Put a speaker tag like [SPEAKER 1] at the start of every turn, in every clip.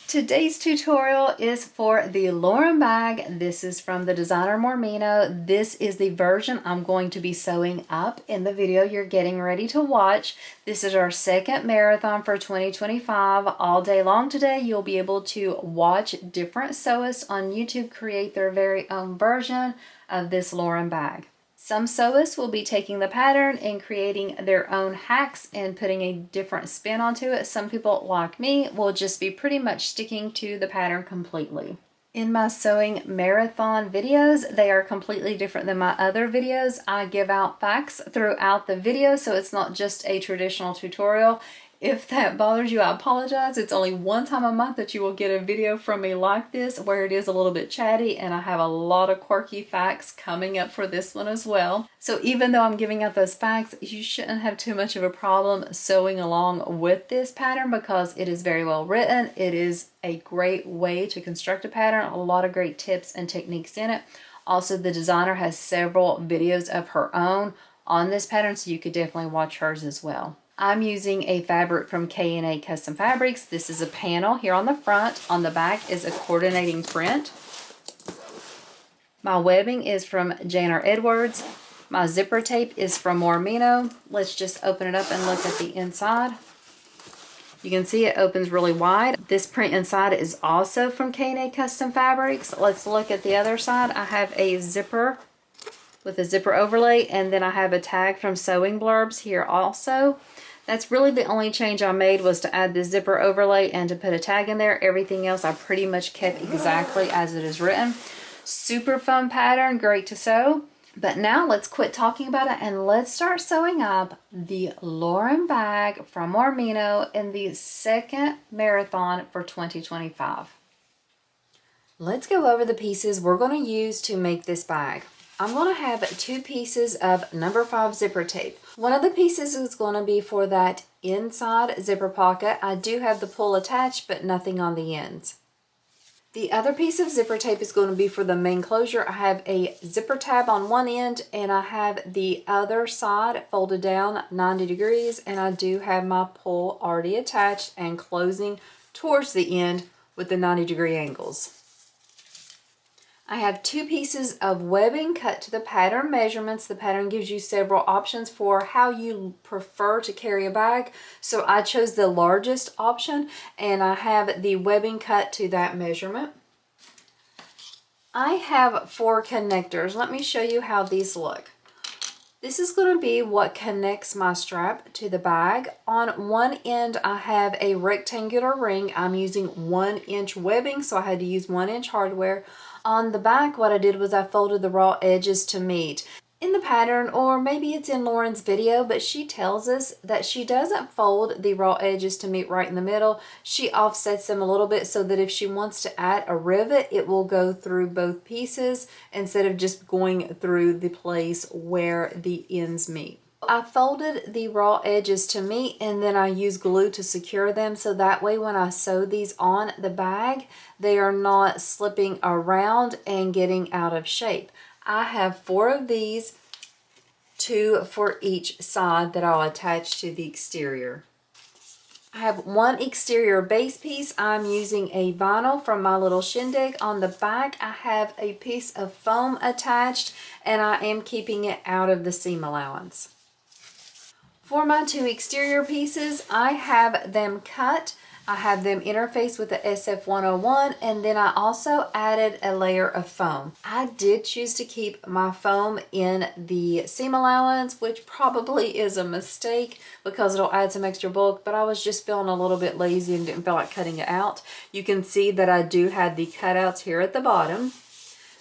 [SPEAKER 1] Today's tutorial is for the Lauren bag. This is from the designer Mormino. This is the version I'm going to be sewing up in the video you're getting ready to watch. This is our second marathon for 2025. All day long today, you'll be able to watch different sewists on YouTube create their very own version of this Lauren bag. Some sewists will be taking the pattern and creating their own hacks and putting a different spin onto it. Some people, like me, will just be pretty much sticking to the pattern completely. In my sewing marathon videos, they are completely different than my other videos. I give out facts throughout the video, so it's not just a traditional tutorial. If that bothers you, I apologize. It's only one time a month that you will get a video from me like this where it is a little bit chatty, and I have a lot of quirky facts coming up for this one as well. So even though I'm giving out those facts, you shouldn't have too much of a problem sewing along with this pattern because it is very well written. It is a great way to construct a pattern, a lot of great tips and techniques in it. Also, the designer has several videos of her own on this pattern, so you could definitely watch hers as well. I'm using a fabric from K&A Custom Fabrics. This is a panel here on the front. On the back is a coordinating print. My webbing is from J&R Edwards. My zipper tape is from Mormino. Let's just open it up and look at the inside. You can see it opens really wide. This print inside is also from K&A Custom Fabrics. Let's look at the other side. I have a zipper with a zipper overlay, and then I have a tag from Sewing Blurbs here also. That's really the only change I made, was to add the zipper overlay and to put a tag in there. Everything else I pretty much kept exactly as it is written. Super fun pattern, great to sew. But now let's quit talking about it and let's start sewing up the Lauren bag from Mormino in the second marathon for 2025. Let's go over the pieces we're going to use to make this bag. I'm going to have two pieces of number 5 zipper tape. One of the pieces is going to be for that inside zipper pocket. I do have the pull attached, but nothing on the ends. The other piece of zipper tape is going to be for the main closure. I have a zipper tab on one end, and I have the other side folded down 90 degrees, and I do have my pull already attached and closing towards the end with the 90-degree angles. I have two pieces of webbing cut to the pattern measurements. The pattern gives you several options for how you prefer to carry a bag. So I chose the largest option, and I have the webbing cut to that measurement. I have 4 connectors. Let me show you how these look. This is going to be what connects my strap to the bag. On one end, I have a rectangular ring. I'm using 1-inch webbing, so I had to use 1-inch hardware. On the back, what I did was I folded the raw edges to meet. In the pattern, or maybe it's in Lauren's video, but she tells us that she doesn't fold the raw edges to meet right in the middle. She offsets them a little bit so that if she wants to add a rivet, it will go through both pieces instead of just going through the place where the ends meet. I folded the raw edges to meet, and then I use glue to secure them, so that way when I sew these on the bag, they are not slipping around and getting out of shape. I have 4 of these, 2 for each side that I'll attach to the exterior. I have 1 exterior base piece. I'm using a vinyl from my little shindig. On the back, I have a piece of foam attached, and I am keeping it out of the seam allowance. For my 2 exterior pieces, I have them cut. I have them interfaced with the SF101, and then I also added a layer of foam. I did choose to keep my foam in the seam allowance, which probably is a mistake because it'll add some extra bulk, but I was just feeling a little bit lazy and didn't feel like cutting it out. You can see that I do have the cutouts here at the bottom.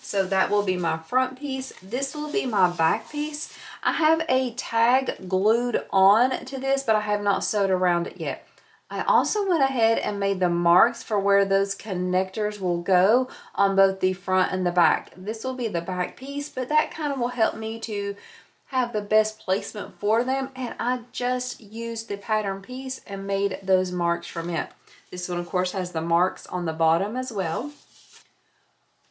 [SPEAKER 1] So that will be my front piece. This will be my back piece. I have a tag glued on to this, but I have not sewed around it yet. I also went ahead and made the marks for where those connectors will go on both the front and the back. This will be the back piece, but that kind of will help me to have the best placement for them, and I just used the pattern piece and made those marks from it. This one, of course, has the marks on the bottom as well.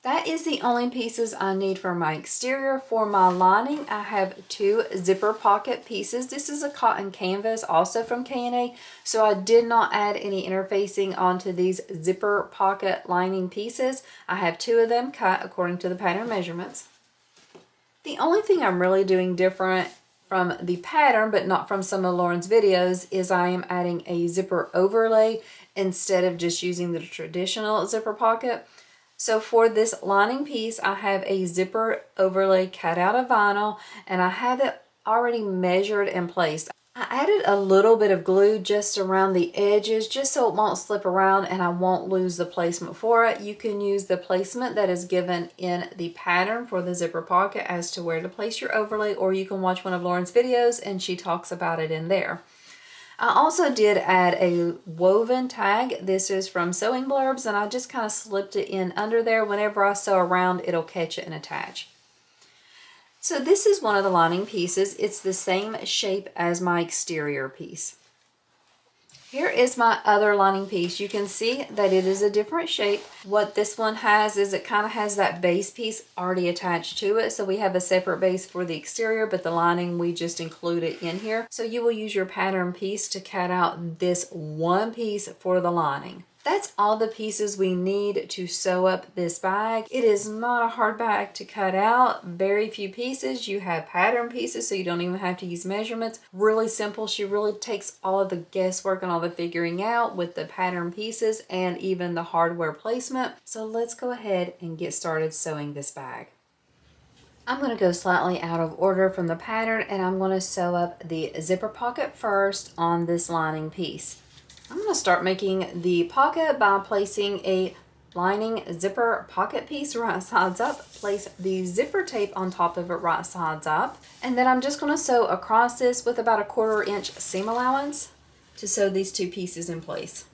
[SPEAKER 1] That is the only pieces I need for my exterior. For my lining, I have 2 zipper pocket pieces. This is a cotton canvas, also from K&A, so I did not add any interfacing onto these zipper pocket lining pieces. I have 2 of them cut according to the pattern measurements. The only thing I'm really doing different from the pattern, but not from some of Lauren's videos, is I am adding a zipper overlay instead of just using the traditional zipper pocket. So for this lining piece, I have a zipper overlay cut out of vinyl, and I have it already measured and placed. I added a little bit of glue just around the edges just so it won't slip around and I won't lose the placement for it. You can use the placement that is given in the pattern for the zipper pocket as to where to place your overlay, or you can watch one of Lauren's videos and she talks about it in there. I also did add a woven tag. This is from Sewing Blurbs, and I just kind of slipped it in under there. Whenever I sew around, it'll catch it and attach. So this is one of the lining pieces. It's the same shape as my exterior piece. Here is my other lining piece. You can see that it is a different shape. What this one has is it kind of has that base piece already attached to it. So we have a separate base for the exterior, but the lining we just include it in here. So you will use your pattern piece to cut out this one piece for the lining. That's all the pieces we need to sew up this bag. It is not a hard bag to cut out. Very few pieces. You have pattern pieces, so you don't even have to use measurements. Really simple. She really takes all of the guesswork and all the figuring out with the pattern pieces and even the hardware placement. So let's go ahead and get started sewing this bag. I'm going to go slightly out of order from the pattern, and I'm going to sew up the zipper pocket first on this lining piece. I'm going to start making the pocket by placing a lining zipper pocket piece right sides up, place the zipper tape on top of it right sides up, and then I'm just going to sew across this with about a 1/4 inch seam allowance to sew these 2 pieces in place.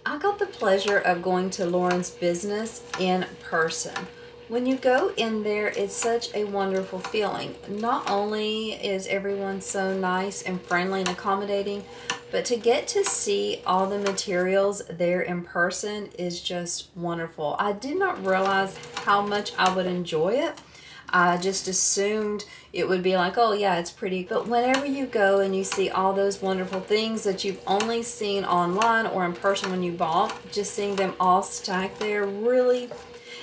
[SPEAKER 1] I got the pleasure of going to Lauren's business in person. When you go in there, it's such a wonderful feeling. Not only is everyone so nice and friendly and accommodating, but to get to see all the materials there in person is just wonderful. I did not realize how much I would enjoy it. I just assumed it would be like, oh yeah, it's pretty. But whenever you go and you see all those wonderful things that you've only seen online or in person when you bought, just seeing them all stacked there, really,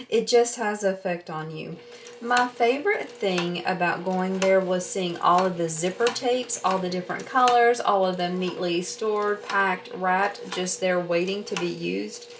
[SPEAKER 1] it just has an effect on you. My favorite thing about going there was seeing all of the zipper tapes, all the different colors, all of them neatly stored, packed, wrapped, just there waiting to be used.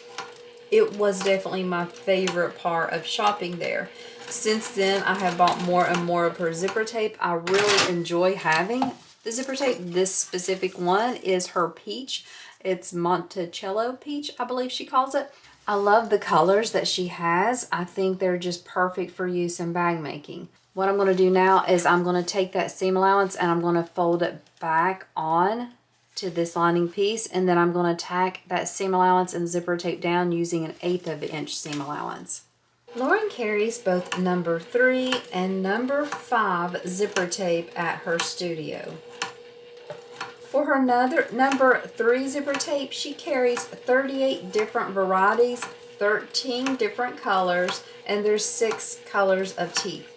[SPEAKER 1] It was definitely my favorite part of shopping there. Since then, I have bought more and more of her zipper tape. I really enjoy having the zipper tape. This specific one is her peach. It's Monticello peach, I believe she calls it. I love the colors that she has. I think they're just perfect for use in bag making. What I'm going to do now is I'm going to take that seam allowance and I'm going to fold it back on to this lining piece, and then I'm going to tack that seam allowance and zipper tape down using an 1/8 inch seam allowance. Lauren carries both number 3 and number 5 zipper tape at her studio. For her number 3 zipper tape, she carries 38 different varieties, 13 different colors, and there's 6 colors of teeth.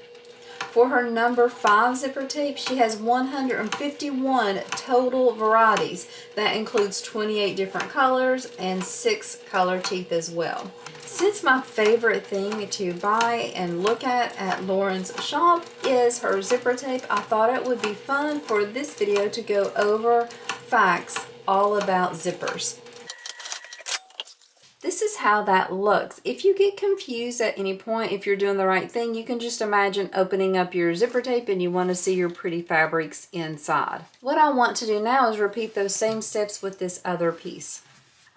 [SPEAKER 1] For her number 5 zipper tape, she has 151 total varieties. That includes 28 different colors and 6 color teeth as well. Since my favorite thing to buy and look at Lauren's shop is her zipper tape, I thought it would be fun for this video to go over facts all about zippers. This is how that looks. If you get confused at any point, if you're doing the right thing, you can just imagine opening up your zipper tape and you want to see your pretty fabrics inside. What I want to do now is repeat those same steps with this other piece.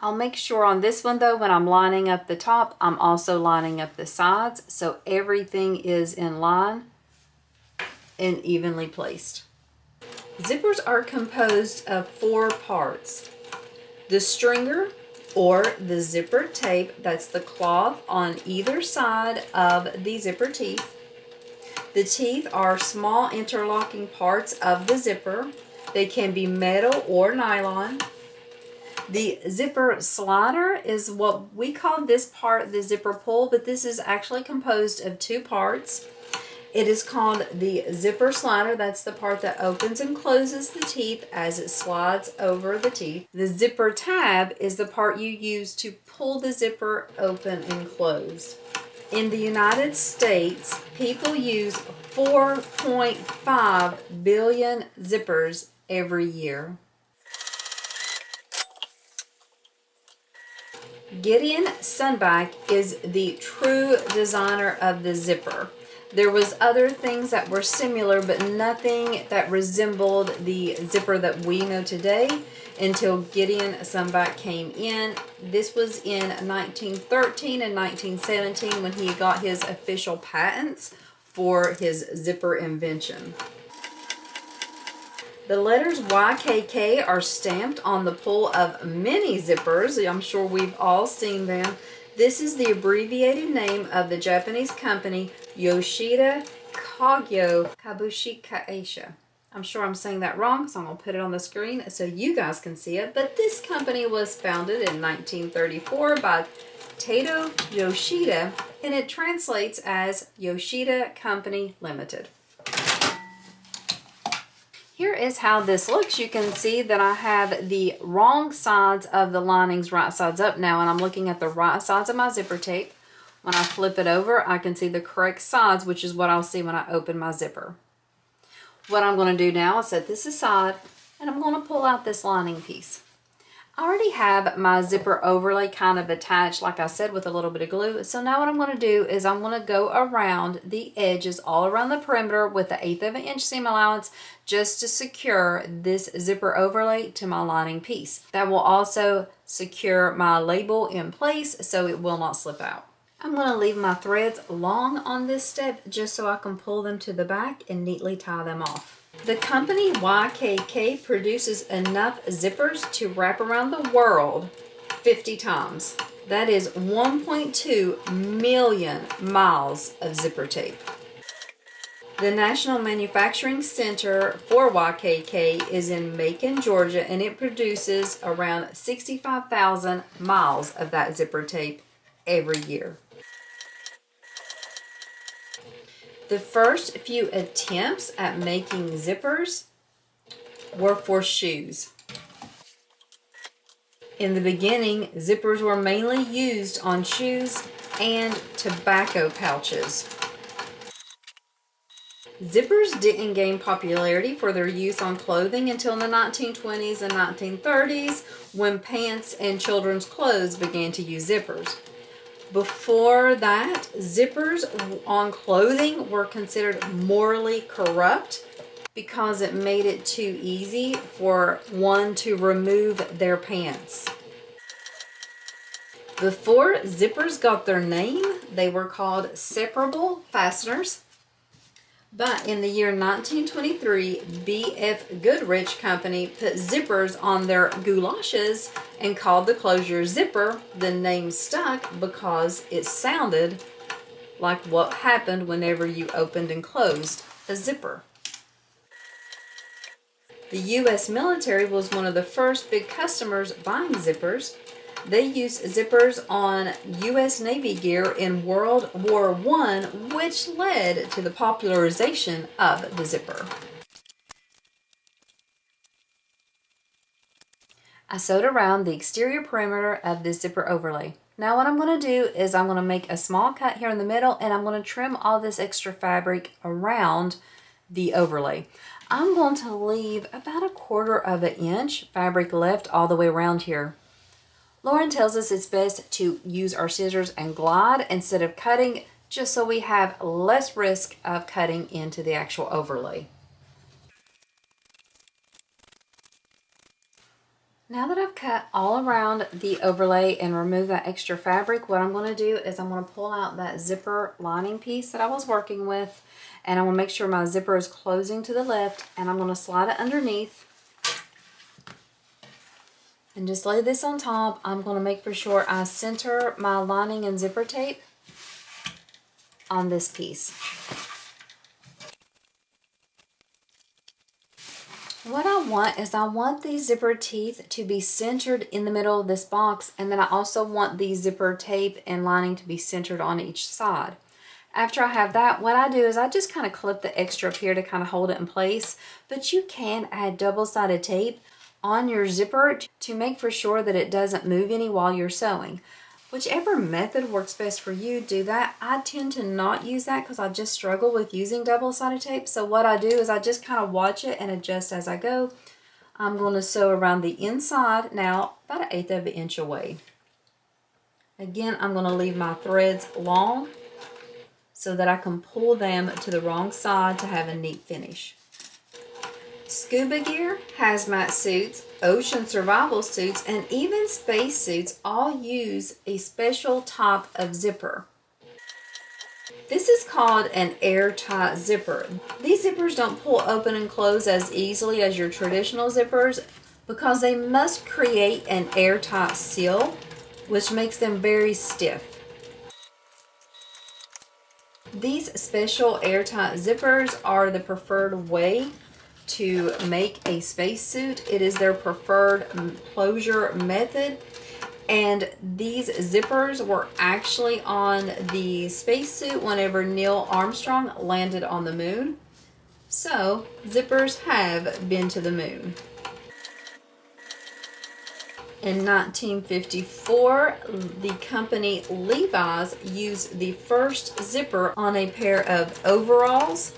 [SPEAKER 1] I'll make sure on this one though, when I'm lining up the top, I'm also lining up the sides so everything is in line and evenly placed. Zippers are composed of 4 parts. The stringer, or the zipper tape, that's the cloth on either side of the zipper teeth. The teeth are small interlocking parts of the zipper. They can be metal or nylon. The zipper slider is what we call this part the zipper pull, but this is actually composed of two parts. It is called the zipper slider. That's the part that opens and closes the teeth as it slides over the teeth. The zipper tab is the part you use to pull the zipper open and close. In the United States, people use 4.5 billion zippers every year. Gideon Sunback is the true designer of the zipper. There was other things that were similar, but nothing that resembled the zipper that we know today until Gideon Sunback came in. This was in 1913 and 1917 when he got his official patents for his zipper invention. The letters YKK are stamped on the pull of many zippers. I'm sure we've all seen them. This is the abbreviated name of the Japanese company Yoshida Kogyo Kabushika Asia. I'm sure I'm saying that wrong, so I'm going to put it on the screen so you guys can see it. But this company was founded in 1934 by Tato Yoshida, and it translates as Yoshida Company Limited. Here is how this looks. You can see that I have the wrong sides of the linings right sides up now, and I'm looking at the right sides of my zipper tape. When I flip it over, I can see the correct sides, which is what I'll see when I open my zipper. What I'm going to do now is set this aside, and I'm going to pull out this lining piece. I already have my zipper overlay kind of attached, like I said, with a little bit of glue. So now what I'm going to do is I'm going to go around the edges all around the perimeter with an 1/8 of an inch seam allowance just to secure this zipper overlay to my lining piece. That will also secure my label in place so it will not slip out. I'm going to leave my threads long on this step just so I can pull them to the back and neatly tie them off. The company YKK produces enough zippers to wrap around the world 50 times. That is 1.2 million miles of zipper tape. The National Manufacturing Center for YKK is in Macon, Georgia, and it produces around 65,000 miles of that zipper tape every year. The first few attempts at making zippers were for shoes. In the beginning, zippers were mainly used on shoes and tobacco pouches. Zippers didn't gain popularity for their use on clothing until the 1920s and 1930s when pants and children's clothes began to use zippers. Before that, zippers on clothing were considered morally corrupt because it made it too easy for one to remove their pants. Before zippers got their name, they were called separable fasteners. But in the year 1923, B.F. Goodrich Company put zippers on their goulashes and called the closure zipper. The name stuck because it sounded like what happened whenever you opened and closed a zipper. The U.S. military was one of the first big customers buying zippers. They used zippers on U.S. Navy gear in World War I, which led to the popularization of the zipper. I sewed around the exterior perimeter of this zipper overlay. Now what I'm going to do is I'm going to make a small cut here in the middle, and I'm going to trim all this extra fabric around the overlay. I'm going to leave about 1/4 of an inch fabric left all the way around here. Lauren tells us it's best to use our scissors and glide instead of cutting, just so we have less risk of cutting into the actual overlay. Now that I've cut all around the overlay and removed that extra fabric, what I'm going to do is I'm going to pull out that zipper lining piece that I was working with, and I'm going to make sure my zipper is closing to the left, and I'm going to slide it underneath. And just lay this on top. I'm going to make for sure I center my lining and zipper tape on this piece. What I want is I want these zipper teeth to be centered in the middle of this box, and then I also want the zipper tape and lining to be centered on each side. After I have that, what I do is I just kind of clip the extra up here to kind of hold it in place, but you can add double-sided tape on your zipper to make for sure that it doesn't move any while you're sewing. Whichever method works best for you, do that. I tend to not use that because I just struggle with using double-sided tape. So what I do is I just kind of watch it and adjust as I go. I'm going to sew around the inside now, about 1/8 of an inch away. Again, I'm going to leave my threads long so that I can pull them to the wrong side to have a neat finish. Scuba gear, hazmat suits, ocean survival suits, and even space suits all use a special type of zipper. This is called an airtight zipper. These zippers don't pull open and close as easily as your traditional zippers because they must create an airtight seal, which makes them very stiff. These special airtight zippers are the preferred way to make a spacesuit. It is their preferred closure method, and these zippers were actually on the spacesuit whenever Neil Armstrong landed on the moon. So zippers have been to the moon. In 1954, the company Levi's used the first zipper on a pair of overalls.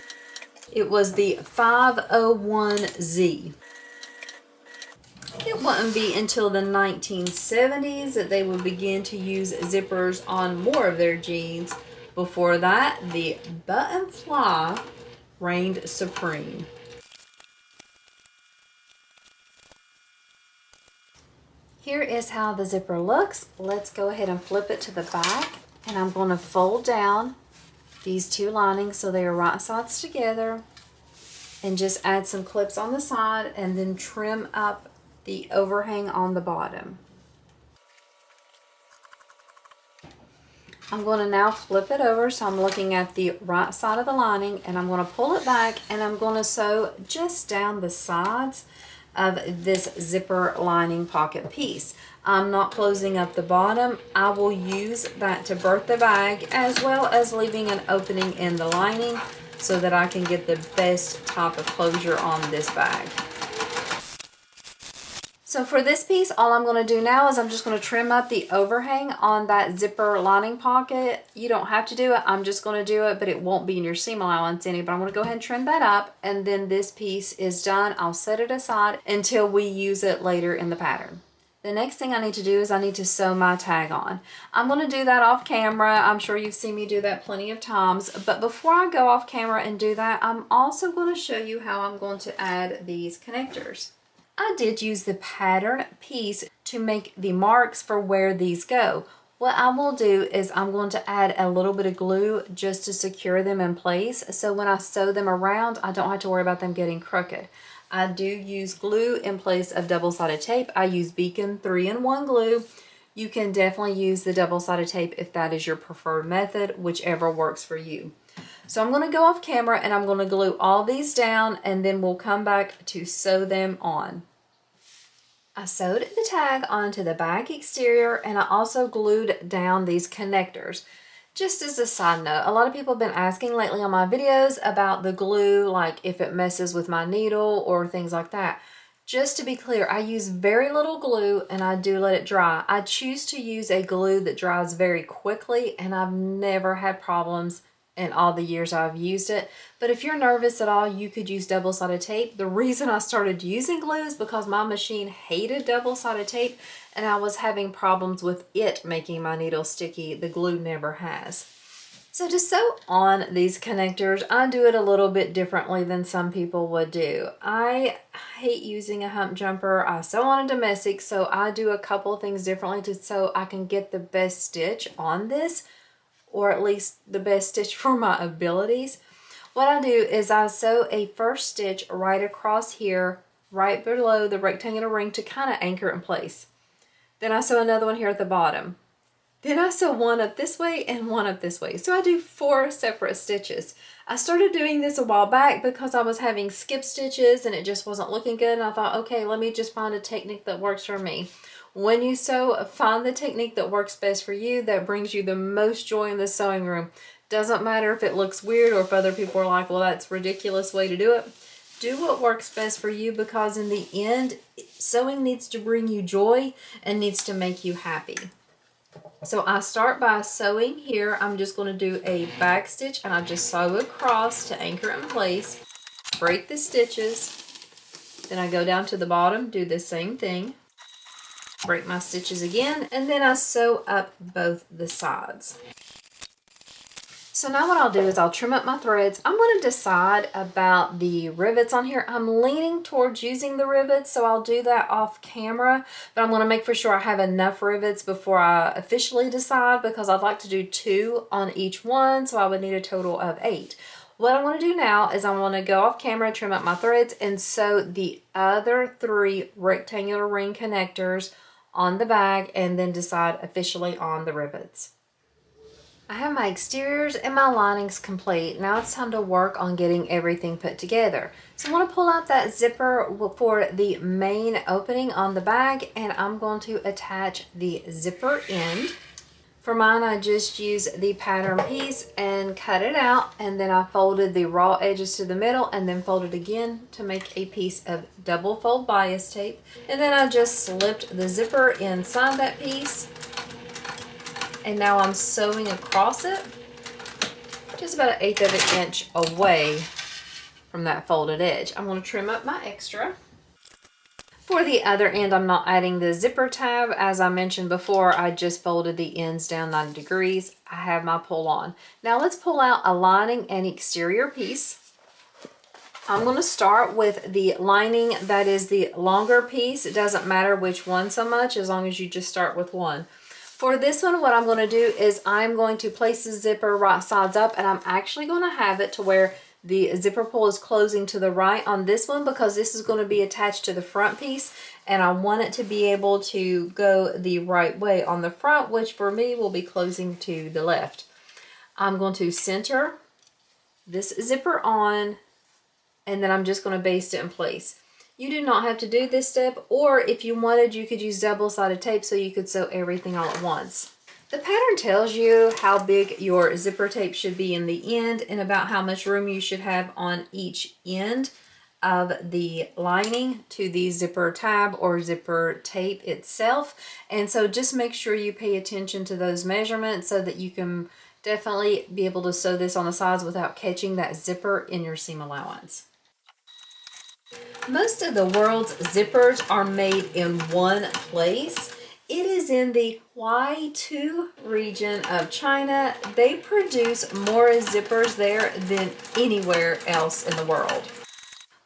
[SPEAKER 1] It was the 501Z. It wouldn't be until the 1970s that they would begin to use zippers on more of their jeans. Before that, the button fly reigned supreme. Here is how the zipper looks. Let's go ahead and flip it to the back, and I'm going to fold down these two linings so they are right sides together, and just add some clips on the side and then trim up the overhang on the bottom. I'm going to now flip it over so I'm looking at the right side of the lining, and I'm going to pull it back and I'm going to sew just down the sides of this zipper lining pocket piece. I'm not closing up the bottom. I will use that to birth the bag, as well as leaving an opening in the lining so that I can get the best type of closure on this bag. So for this piece, all I'm going to do now is I'm just going to trim up the overhang on that zipper lining pocket. You don't have to do it. I'm just going to do it, but it won't be in your seam allowance any. But I'm going to go ahead and trim that up, and then this piece is done. I'll set it aside until we use it later in the pattern. The next thing I need to do is I need to sew my tag on. I'm going to do that off camera. I'm sure you've seen me do that plenty of times. But before I go off camera and do that, I'm also going to show you how I'm going to add these connectors. I did use the pattern piece to make the marks for where these go. What I will do is I'm going to add a little bit of glue just to secure them in place, so when I sew them around, I don't have to worry about them getting crooked. I do use glue in place of double-sided tape. I use Beacon 3-in-1 glue. You can definitely use the double-sided tape if that is your preferred method, whichever works for you. So I'm going to go off camera and I'm going to glue all these down, and then we'll come back to sew them on. I sewed the tag onto the back exterior, and I also glued down these connectors. Just as a side note, a lot of people have been asking lately on my videos about the glue, like if it messes with my needle or things like that. Just to be clear, I use very little glue and I do let it dry. I choose to use a glue that dries very quickly, and I've never had problems in all the years I've used it. But if you're nervous at all, you could use double-sided tape. The reason I started using glue is because my machine hated double-sided tape and I was having problems with it making my needle sticky. The glue never has. So to sew on these connectors, I do it a little bit differently than some people would do. I hate using a hump jumper. I sew on a domestic, so I do a couple of things differently so I can get the best stitch on this, or at least the best stitch for my abilities. What I do is I sew a first stitch right across here, right below the rectangular ring, to kind of anchor it in place. Then I sew another one here at the bottom.
[SPEAKER 2] Then I sew one up this way and one up this way. So I do 4 separate stitches. I started doing this a while back because I was having skip stitches and it just wasn't looking good. And I thought, okay, let me just find a technique that works for me. When you sew, find the technique that works best for you, that brings you the most joy in the sewing room. Doesn't matter if it looks weird or if other people are like, well, that's a ridiculous way to do it. Do what works best for you, because in the end, sewing needs to bring you joy and needs to make you happy. So I start by sewing here. I'm just going to do a back stitch and I just sew across to anchor it in place. Break the stitches. Then I go down to the bottom, do the same thing. Break my stitches again, and then I sew up both the sides. So now what I'll do is I'll trim up my threads. I'm going to decide about the rivets on here. I'm leaning towards using the rivets, so I'll do that off camera, but I'm going to make for sure I have enough rivets before I officially decide, because I'd like to do 2 on each one, so I would need a total of 8. What I want to do now is I want to go off camera, trim up my threads, and sew the other 3 rectangular ring connectors on the bag, and then decide officially on the rivets. I have my exteriors and my linings complete. Now it's time to work on getting everything put together. So I want to pull out that zipper for the main opening on the bag, and I'm going to attach the zipper end. For mine, I just used the pattern piece and cut it out, and then I folded the raw edges to the middle and then folded again to make a piece of double fold bias tape. And then I just slipped the zipper inside that piece. And now I'm sewing across it, just about 1/8 of an inch away from that folded edge. I'm going to trim up my extra. For the other end, I'm not adding the zipper tab. As I mentioned before, I just folded the ends down 90 degrees. I have my pull on. Now let's pull out a lining and exterior piece. I'm going to start with the lining that is the longer piece. It doesn't matter which one so much, as long as you just start with one. For this one, what I'm going to do is I'm going to place the zipper right sides up, and I'm actually going to have it to where the zipper pull is closing to the right on this one, because this is going to be attached to the front piece, and I want it to be able to go the right way on the front, which for me will be closing to the left. I'm going to center this zipper on, and then I'm just going to baste it in place. You do not have to do this step, or if you wanted, you could use double-sided tape so you could sew everything all at once. The pattern tells you how big your zipper tape should be in the end and about how much room you should have on each end of the lining to the zipper tab or zipper tape itself. And so just make sure you pay attention to those measurements so that you can definitely be able to sew this on the sides without catching that zipper in your seam allowance. Most of the world's zippers are made in one place. It is in the Huai region of China. They produce more zippers there than anywhere else in the world.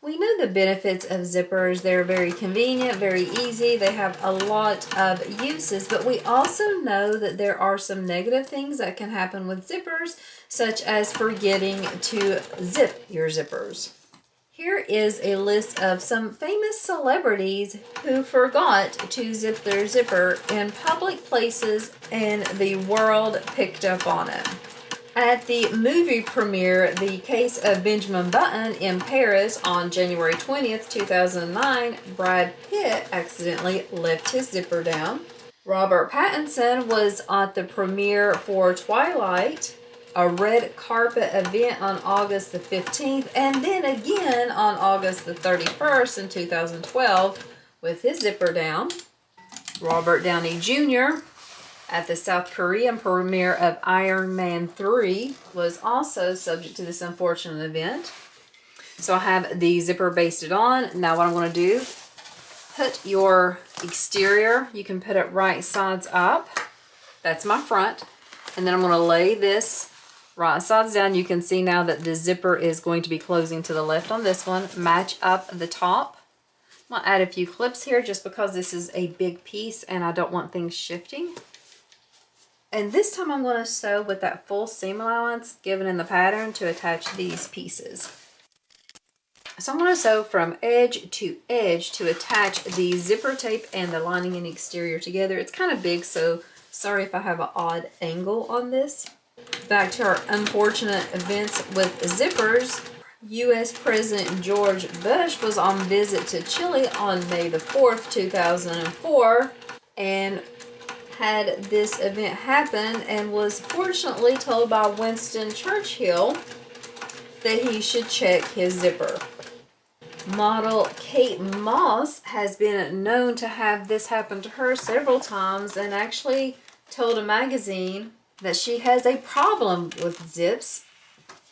[SPEAKER 2] We know the benefits of zippers. They're very convenient, very easy. They have a lot of uses, but we also know that there are some negative things that can happen with zippers, such as forgetting to zip your zippers. Here is a list of some famous celebrities who forgot to zip their zipper in public places and the world picked up on it. At the movie premiere, The Case of Benjamin Button in Paris on January 20th, 2009, Brad Pitt accidentally left his zipper down. Robert Pattinson was at the premiere for Twilight, a red carpet event on August the 15th, and then again on August the 31st in 2012 with his zipper down. Robert Downey Jr. at the South Korean premiere of Iron Man 3 was also subject to this unfortunate event. So I have the zipper basted on. Now what I'm going to do, put your exterior, you can put it right sides up. That's my front. And then I'm going to lay this right sides down. You can see now that the zipper is going to be closing to the left on this one. Match up the top. I'm going to add a few clips here just because this is a big piece and I don't want things shifting. And this time I'm going to sew with that full seam allowance given in the pattern to attach these pieces. So I'm going to sew from edge to attach the zipper tape and the lining and exterior together. It's kind of big, so Sorry if I have an odd angle on this. Back to our unfortunate events with zippers. U.S. President George Bush was on visit to Chile on May the 4th, 2004, and had this event happen and was fortunately told by Winston Churchill that he should check his zipper. Model Kate Moss has been known to have this happen to her several times and actually told a magazine that she has a problem with zips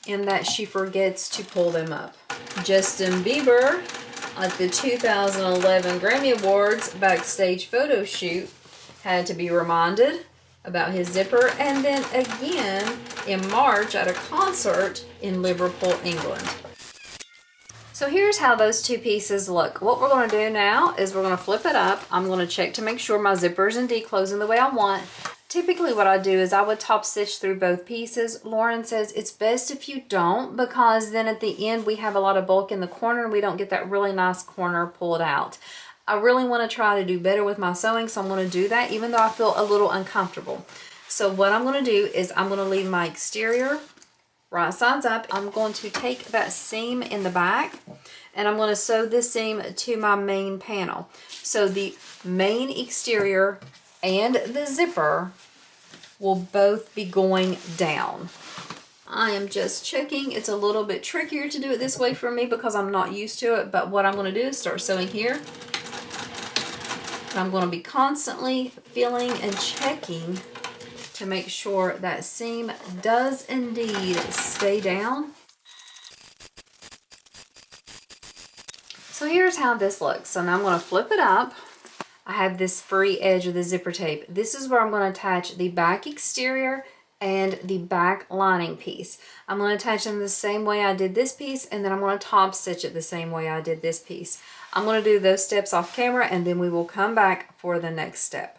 [SPEAKER 2] in that she forgets to pull them up. Justin Bieber at the 2011 Grammy Awards backstage photo shoot had to be reminded about his zipper, and then again in March at a concert in Liverpool, England. So here's how those two pieces look. What we're going to do now is we're going to flip it up. I'm going to check to make sure my zipper is indeed closing the way I want. Typically what I do is I would top stitch through both pieces. Lauren says it's best if you don't, because then at the end we have a lot of bulk in the corner and we don't get that really nice corner pulled out. I really want to try to do better with my sewing, so I'm going to do that even though I feel a little uncomfortable. So what I'm going to do is I'm going to leave my exterior right sides up. I'm going to take that seam in the back and I'm going to sew this seam to my main panel. So the main exterior and the zipper will both be going down. I am just checking. It's a little bit trickier to do it this way for me because I'm not used to it, but what I'm going to do is start sewing here. And I'm going to be constantly feeling and checking to make sure that seam does indeed stay down. So here's how this looks. So now I'm going to flip it up. I have this free edge of the zipper tape. This is where I'm going to attach the back exterior and the back lining piece. I'm going to attach them the same way I did this piece, and then I'm going to top stitch it the same way I did this piece. I'm going to do those steps off camera and then we will come back for the next step.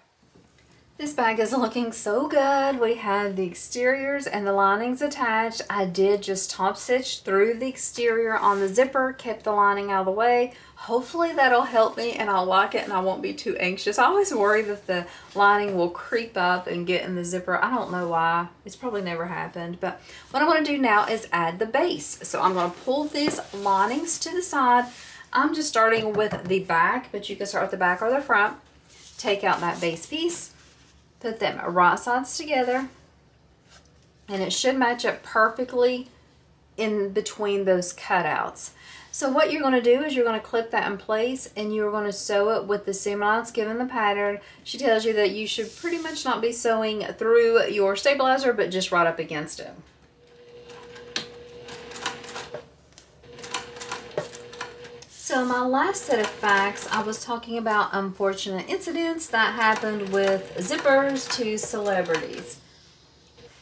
[SPEAKER 2] This bag is looking so good. We have the exteriors and the linings attached. I did just top stitch through the exterior on the zipper, kept the lining out of the way. Hopefully that'll help me and I'll like it and I won't be too anxious. I always worry that the lining will creep up and get in the zipper. I don't know why. It's probably never happened. But what I want to do now is add the base. So I'm going to pull these linings to the side. I'm just starting with the back, but you can start with the back or the front. Take out that base piece. Put them right sides together and it should match up perfectly in between those cutouts. So what you're going to do is you're going to clip that in place and you're going to sew it with the seam allowance given the pattern. She tells you that you should pretty much not be sewing through your stabilizer but just right up against it. So my last set of facts, I was talking about unfortunate incidents that happened with zippers to celebrities.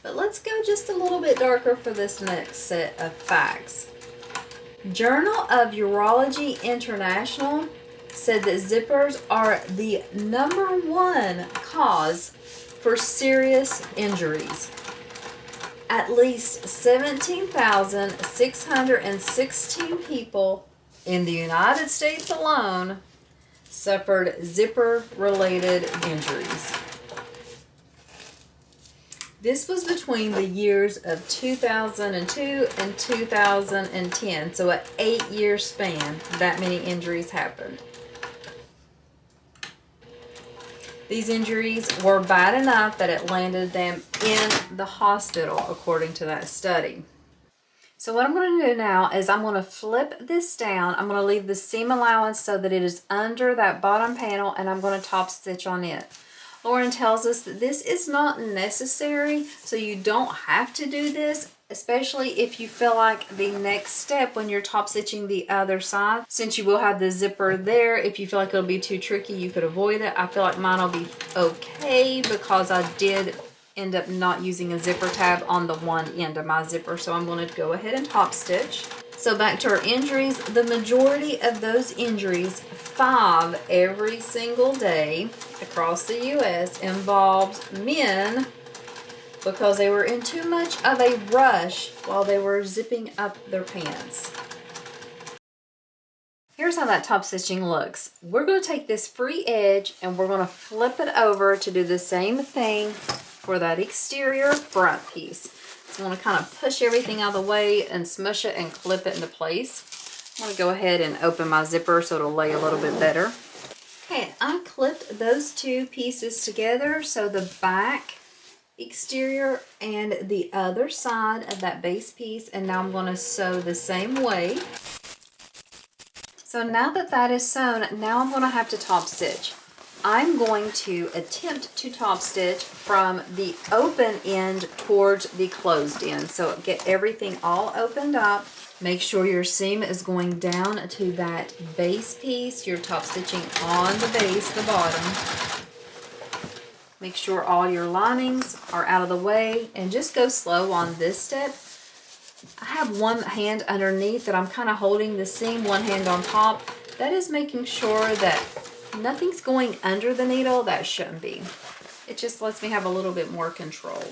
[SPEAKER 2] But let's go just a little bit darker for this next set of facts. Journal of Urology International said that zippers are the #1 cause for serious injuries. At least 17,616 people in the United States alone suffered zipper-related injuries. This was between the years of 2002 and 2010, so an 8-year span, that many injuries happened. These injuries were bad enough that it landed them in the hospital, according to that study. So what I'm going to do now is I'm going to flip this down. I'm going to leave the seam allowance so that it is under that bottom panel and I'm going to top stitch on it. Lauren tells us that this is not necessary, so you don't have to do this, especially if you feel like the next step when you're top stitching the other side, since you will have the zipper there, if you feel like it'll be too tricky, you could avoid it. I feel like mine will be okay because I did end up not using a zipper tab on the one end of my zipper, so I'm going to go ahead and top stitch. So back to our injuries, the majority of those injuries, 5 every single day across the U.S., involved men because they were in too much of a rush while they were zipping up their pants. Here's how that top stitching looks. We're going to take this free edge and we're going to flip it over to do the same thing for that exterior front piece. So I'm going to kind of push everything out of the way and smush it and clip it into place. I'm going to go ahead and open my zipper so it'll lay a little bit better. Okay, I clipped those two pieces together, so the back exterior and the other side of that base piece, and now I'm going to sew the same way. So now that that is sewn, now I'm going to have to top stitch. I'm going to attempt to top stitch from the open end towards the closed end. So get everything all opened up. Make sure your seam is going down to that base piece. You're top stitching on the base, the bottom. Make sure all your linings are out of the way and just go slow on this step. I have one hand underneath that I'm kind of holding the seam, one hand on top. That is making sure that nothing's going under the needle. That shouldn't be. It just lets me have a little bit more control.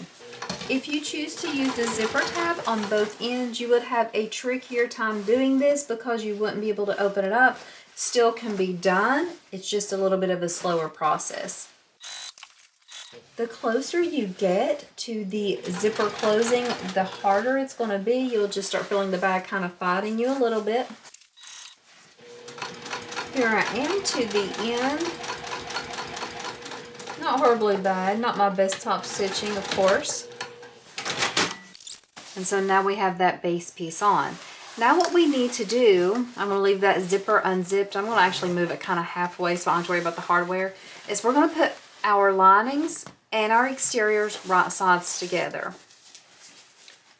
[SPEAKER 2] If you choose to use the zipper tab on both ends, you would have a trickier time doing this because you wouldn't be able to open it up. Still can be done. It's just a little bit of a slower process. The closer you get to the zipper closing, the harder it's going to be. You'll just start feeling the bag kind of fighting you a little bit. Here I am to the end. Not horribly bad, not my best top stitching, of course. And so now we have that base piece on. Now what we need to do, I'm going to leave that zipper unzipped. I'm going to actually move it kind of halfway so I don't have to worry about the hardware. Is we're going to put our linings and our exteriors right sides together.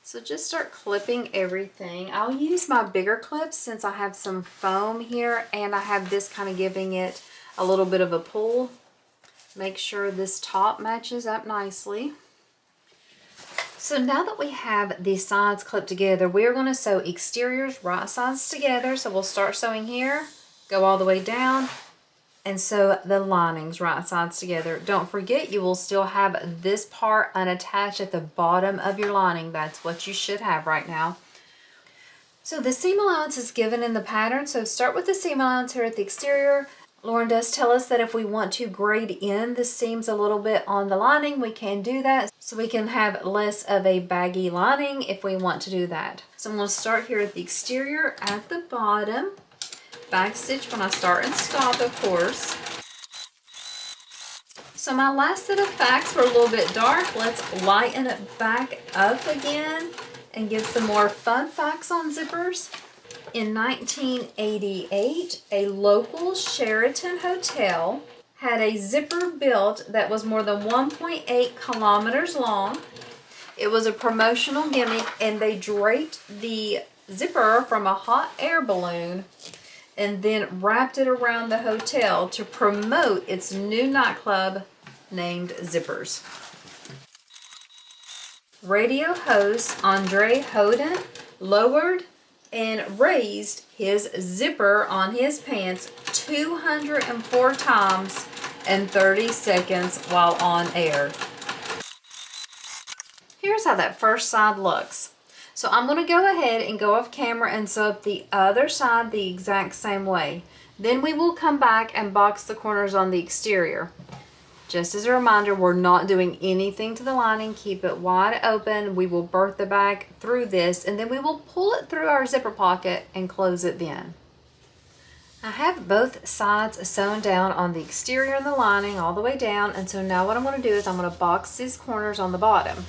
[SPEAKER 2] So just start clipping everything. I'll use my bigger clips since I have some foam here and I have this kind of giving it a little bit of a pull. Make sure this top matches up nicely. So now that we have the sides clipped together, we're going to sew exteriors right sides together. So we'll start sewing here, go all the way down, and sew the linings right sides together. Don't forget, you will still have this part unattached at the bottom of your lining. That's what you should have right now. So the seam allowance is given in the pattern. So start with the seam allowance here at the exterior. Lauren does tell us that if we want to grade in the seams a little bit on the lining, we can do that. So we can have less of a baggy lining if we want to do that. So I'm going to start here at the exterior at the bottom. Back stitch when I start and stop, of course. So my last set of facts were a little bit dark. Let's lighten it back up again and give some more fun facts on zippers. In 1988, a local Sheraton hotel had a zipper built that was more than 1.8 kilometers long. It was a promotional gimmick, and they draped the zipper from a hot air balloon and then wrapped it around the hotel to promote its new nightclub named Zippers. Radio host Andre Hoden lowered and raised his zipper on his pants 204 times in 30 seconds while on air. Here's how that first side looks. So I'm going to go ahead and go off camera and sew up the other side the exact same way. Then we will come back and box the corners on the exterior. Just as a reminder, we're not doing anything to the lining. Keep it wide open. We will birth the bag through this, and then we will pull it through our zipper pocket and close it then. I have both sides sewn down on the exterior and the lining all the way down, and so now what I'm going to do is I'm going to box these corners on the bottom.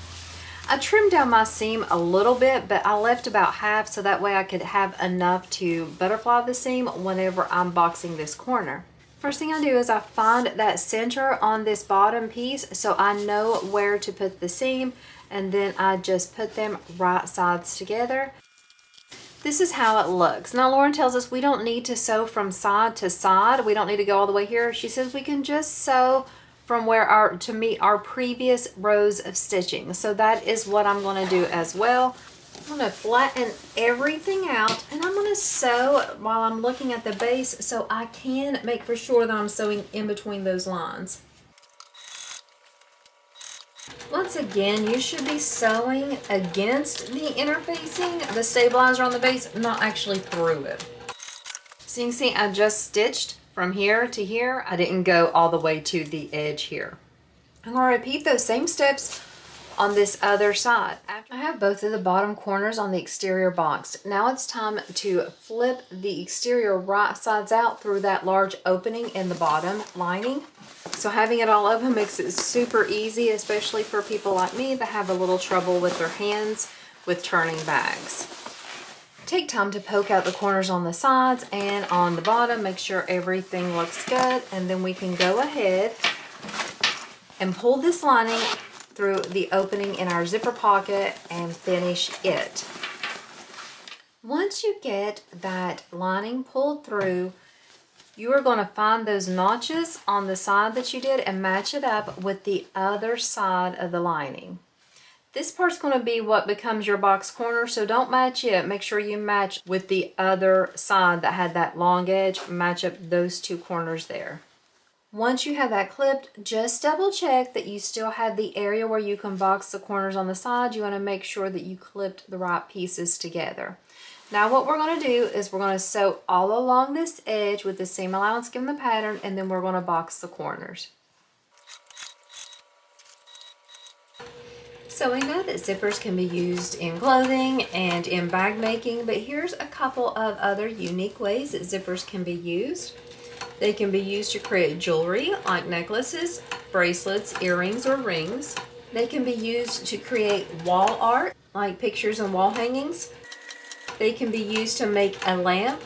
[SPEAKER 2] I trimmed down my seam a little bit, but I left about half so that way I could have enough to butterfly the seam whenever I'm boxing this corner. First thing I do is I find that center on this bottom piece so I know where to put the seam, and then I just put them right sides together. This is how it looks. Now Lauren tells us we don't need to sew from side to side. We don't need to go all the way here. She says we can just sew from where to meet our previous rows of stitching. So that is what I'm going to do as well. I'm going to flatten everything out, and I'm going to sew while I'm looking at the base so I can make for sure that I'm sewing in between those lines. Once again, you should be sewing against the interfacing, the stabilizer on the base, not actually through it. So you can see I just stitched from here to here. I didn't go all the way to the edge here. I'm going to repeat those same steps on this other side. After I have both of the bottom corners on the exterior boxed, now it's time to flip the exterior right sides out through that large opening in the bottom lining. So having it all open makes it super easy, especially for people like me that have a little trouble with their hands with turning bags. Take time to poke out the corners on the sides and on the bottom, make sure everything looks good, and then we can go ahead and pull this lining through the opening in our zipper pocket and finish it. Once you get that lining pulled through, you are going to find those notches on the side that you did and match it up with the other side of the lining. This part's going to be what becomes your box corner, so don't match it. Make sure you match with the other side that had that long edge. Match up those two corners there. Once you have that clipped, just double check that you still have the area where you can box the corners on the side. You want to make sure that you clipped the right pieces together. Now what we're going to do is we're going to sew all along this edge with the seam allowance given the pattern, and then we're going to box the corners. So we know that zippers can be used in clothing and in bag making, but here's a couple of other unique ways that zippers can be used. They can be used to create jewelry like necklaces, bracelets, earrings, or rings. They can be used to create wall art like pictures and wall hangings. They can be used to make a lamp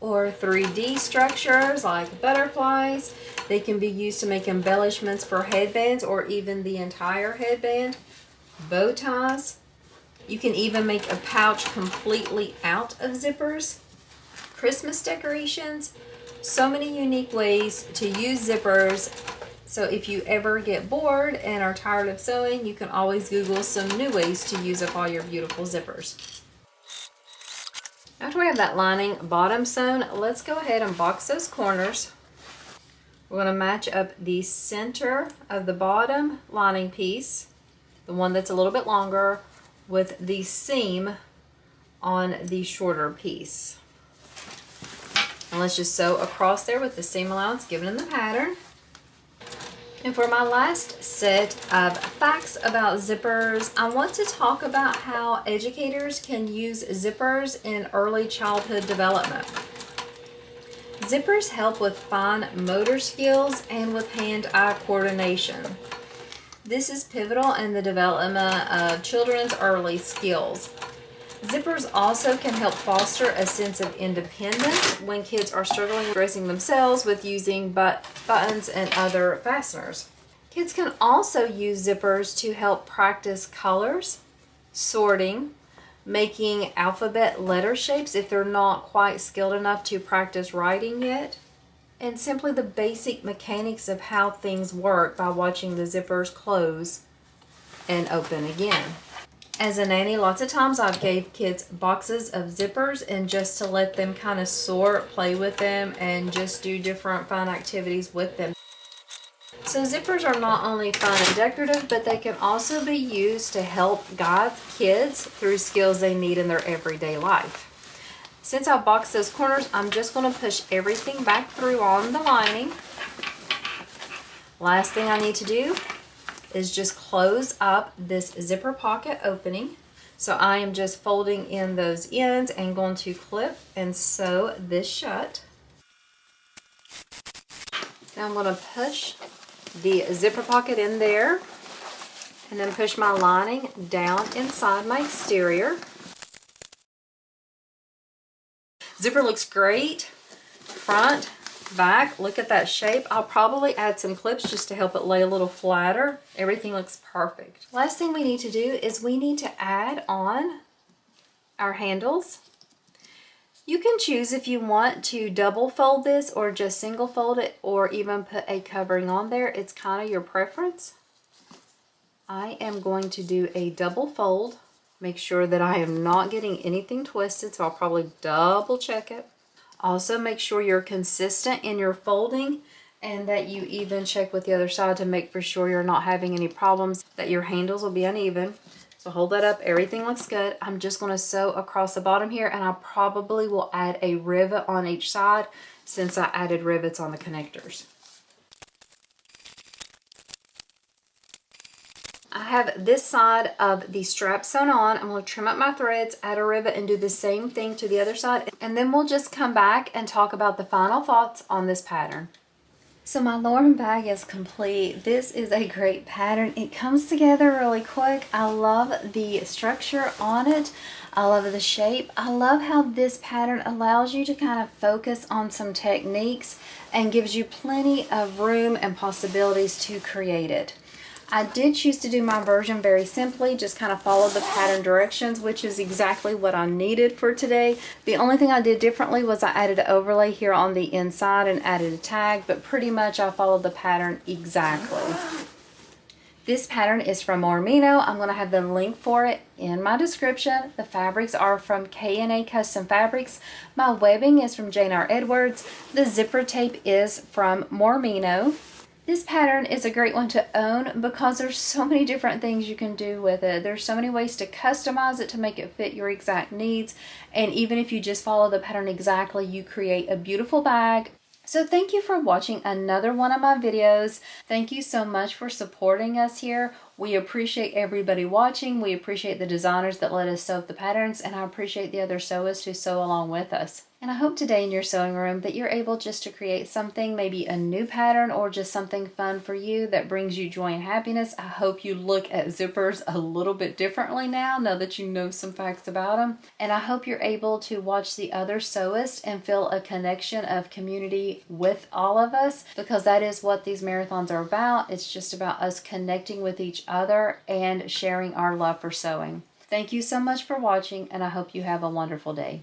[SPEAKER 2] or 3D structures like butterflies. They can be used to make embellishments for headbands or even the entire headband, bow ties. You can even make a pouch completely out of zippers, Christmas decorations. So many unique ways to use zippers. So if you ever get bored and are tired of sewing, you can always Google some new ways to use up all your beautiful zippers. After we have that lining bottom sewn, let's go ahead and box those corners. We're going to match up the center of the bottom lining piece, the one that's a little bit longer, with the seam on the shorter piece. And let's just sew across there with the seam allowance given in the pattern. And for my last set of facts about zippers, I want to talk about how educators can use zippers in early childhood development. Zippers help with fine motor skills and with hand-eye coordination. This is pivotal in the development of children's early skills. Zippers also can help foster a sense of independence when kids are struggling with dressing themselves with using buttons and other fasteners. Kids can also use zippers to help practice colors, sorting, making alphabet letter shapes if they're not quite skilled enough to practice writing yet, and simply the basic mechanics of how things work by watching the zippers close and open again. As a nanny, lots of times I've gave kids boxes of zippers and just to let them kind of sort, play with them, and just do different fun activities with them. So zippers are not only fun and decorative, but they can also be used to help guide kids through skills they need in their everyday life. Since I've boxed those corners, I'm just going to push everything back through on the lining. Last thing I need to do is just close up this zipper pocket opening. So I am just folding in those ends and going to clip and sew this shut. Now I'm going to push the zipper pocket in there and then push my lining down inside my exterior. Zipper looks great, front, back. Look at that shape. I'll probably add some clips just to help it lay a little flatter. Everything looks perfect. Last thing we need to do is we need to add on our handles. You can choose if you want to double fold this or just single fold it or even put a covering on there. It's kind of your preference. I am going to do a double fold. Make sure that I am not getting anything twisted, so I'll probably double check it. Also make sure you're consistent in your folding and that you even check with the other side to make for sure you're not having any problems, that your handles will be uneven.
[SPEAKER 1] So hold that up, everything looks good. I'm just gonna sew across the bottom here, and I probably will add a rivet on each side since I added rivets on the connectors. I have this side of the strap sewn on. I'm going to trim up my threads, add a rivet, and do the same thing to the other side. And then we'll just come back and talk about the final thoughts on this pattern. So my Lauren bag is complete. This is a great pattern. It comes together really quick. I love the structure on it. I love the shape. I love how this pattern allows you to kind of focus on some techniques and gives you plenty of room and possibilities to create it. I did choose to do my version very simply, just kind of follow the pattern directions, which is exactly what I needed for today. The only thing I did differently was I added an overlay here on the inside and added a tag, but pretty much I followed the pattern exactly. This pattern is from Mormino. I'm going to have the link for it in my description. The fabrics are from K&A Custom Fabrics. My webbing is from Jane R. Edwards. The zipper tape is from Mormino. This pattern is a great one to own because there's so many different things you can do with it. There's so many ways to customize it to make it fit your exact needs. And even if you just follow the pattern exactly, you create a beautiful bag. So thank you for watching another one of my videos. Thank you so much for supporting us here. We appreciate everybody watching. We appreciate the designers that let us sew up the patterns, and I appreciate the other sewists who sew along with us. And I hope today in your sewing room that you're able just to create something, maybe a new pattern or just something fun for you that brings you joy and happiness. I hope you look at zippers a little bit differently now that you know some facts about them. And I hope you're able to watch the other sewists and feel a connection of community with all of us, because that is what these marathons are about. It's just about us connecting with each other and sharing our love for sewing. Thank you so much for watching, and I hope you have a wonderful day.